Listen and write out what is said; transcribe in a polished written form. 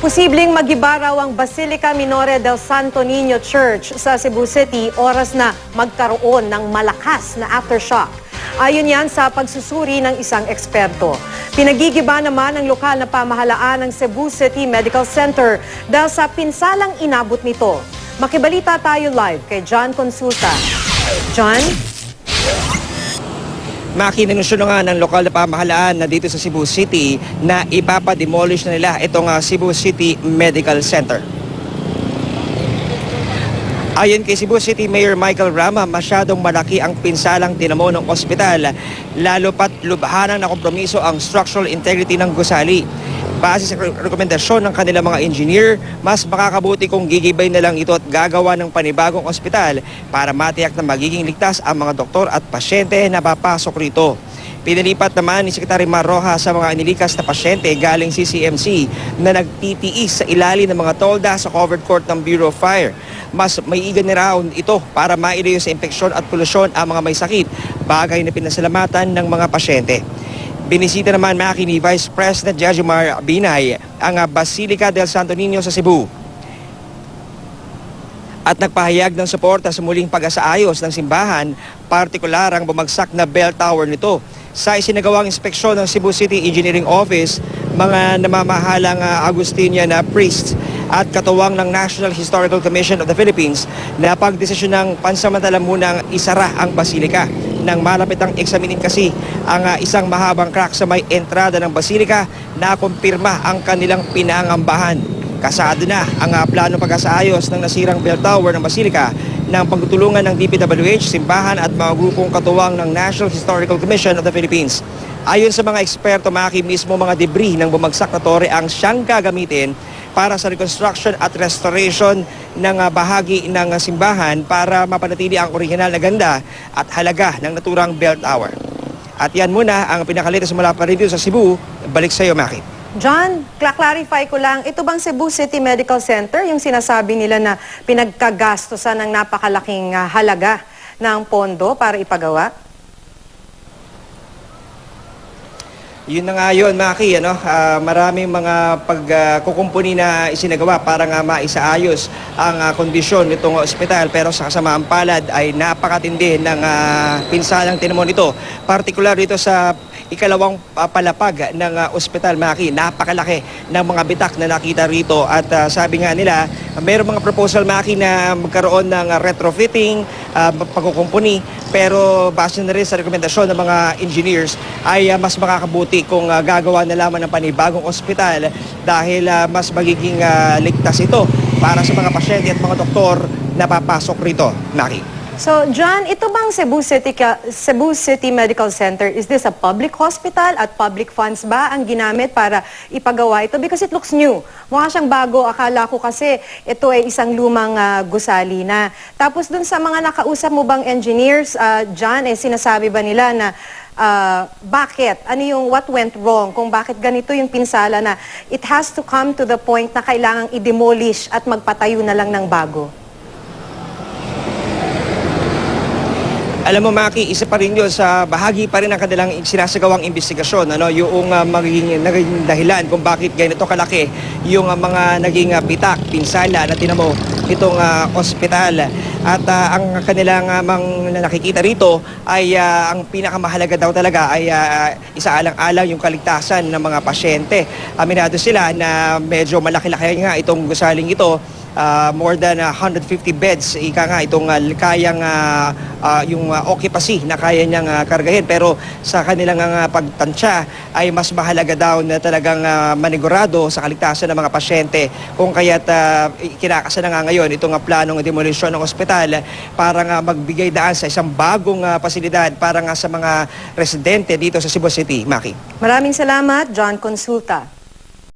Posibleng mag-iba raw ang Basilica Minore del Santo Niño Church sa Cebu City oras na magkaroon ng malakas na aftershock. Ayon yan sa pagsusuri ng isang eksperto. Pinagigiba naman ng lokal na pamahalaan ng Cebu City Medical Center dahil sa pinsalang inabot nito. Makibalita tayo live kay John Consulta. John? Makininusyon nga ng lokal na pamahalaan na dito sa Cebu City na ipapademolish na nila itong Cebu City Medical Center. Ayon kay Cebu City Mayor Michael Rama, masyadong malaki ang pinsalang tinamo ng ospital, lalo pat lubhanan na kompromiso ang structural integrity ng gusali. Base sa rekomendasyon ng kanilang mga engineer, mas makakabuti kung gigibay na lang ito at gagawa ng panibagong ospital para matiyak na magiging ligtas ang mga doktor at pasyente na papasok rito. Pinalipat naman ni Secretary Mar Rojas sa mga inilikas na pasyente galing CCMC na nagtitiis sa ilalim ng mga tolda sa covered court ng Bureau of Fire. Mas maiigan ni raon ito para mailayo sa impeksyon at polusyon ang mga may sakit, bagay na pinasalamatan ng mga pasyente. Binisita naman ni Vice President Jejomar Binay ang Basilica del Santo Niño sa Cebu at nagpahayag ng suporta sa muling pag-asaayos ng simbahan, partikular ang bumagsak na bell tower nito. Sa isinagawang inspeksyon ng Cebu City Engineering Office, mga namamahalang Agustinian priests at katuwang ng National Historical Commission of the Philippines na pagdesisyon ng pansamantala munang isara ang basilika. Nang malapit ang eksaminin kasi ang isang mahabang crack sa may entrada ng basilika na kumpirma ang kanilang pinangambahan. Kasado na ang planong pag-asaayos ng nasirang bell tower ng basilika ng pagtutulungan ng DPWH, simbahan at mga grupong katuwang ng National Historical Commission of the Philippines. Ayon sa mga eksperto, mismo mga debris ng bumagsak na tore ang siyang gagamitin para sa reconstruction at restoration ng bahagi ng simbahan para mapanatili ang original na ganda at halaga ng naturang bell tower. At yan muna ang pinakalitas mula pa rin dito sa Cebu. Balik sa iyo, Maki. John, clarify ko lang, ito bang Cebu City Medical Center yung sinasabi nila na pinagkagastosan ng napakalaking halaga ng pondo para ipagawa? Yun na nga yun, Maki, maraming mga pagkukumpuni na isinagawa para nga maisaayos ang kondisyon nitong ospital, pero sa kasamaang palad ay napakatindi ng pinsalang tinamo nito. Partikular dito sa ikalawang palapag ng ospital, Maki, napakalaki ng mga bitak na nakita rito at sabi nga nila, mayroong mga proposal, Maki, na magkaroon ng retrofitting, pagkukumpuni, pero base na rin sa rekomendasyon ng mga engineers ay mas makakabuti kung gagawa na lamang ng panibagong ospital dahil mas magiging ligtas ito para sa mga pasyente at mga doktor na papasok rito, Maki. So, John, ito bang Cebu City Medical Center, is this a public hospital at public funds ba ang ginamit para ipagawa ito? Because it looks new. Mukha siyang bago. Akala ko kasi ito ay isang lumang gusali na. Tapos dun sa mga nakausap mo bang engineers, John, sinasabi ba nila na bakit? Ano yung what went wrong? Kung bakit ganito yung pinsala na it has to come to the point na kailangang i-demolish at magpatayo na lang ng bago? Alam mo, Maki, isa pa rin yun sa bahagi pa rin ng kanilang sinasagawang investigasyon, yung magiging dahilan kung bakit ganito kalaki yung mga naging bitak, pinsala na tinamo itong ospital. At ang kanilang nakikita rito ay ang pinakamahalaga daw talaga ay isaalang-alang yung kaligtasan ng mga pasyente. Aminado sila na medyo malaki-laki nga itong gusaling ito. More than 150 beds, ika nga itong kayang yung occupancy na kaya niyang kargahin, pero sa kanilang pagtansya ay mas mahalaga daw na talagang manigurado sa kaligtasan ng mga pasyente, kung kaya't kinakasa na nga ngayon itong planong demolisyon ng ospital para nga magbigay daan sa isang bagong pasilidad para nga sa mga residente dito sa Cebu City, Maki. Maraming salamat, John Consulta.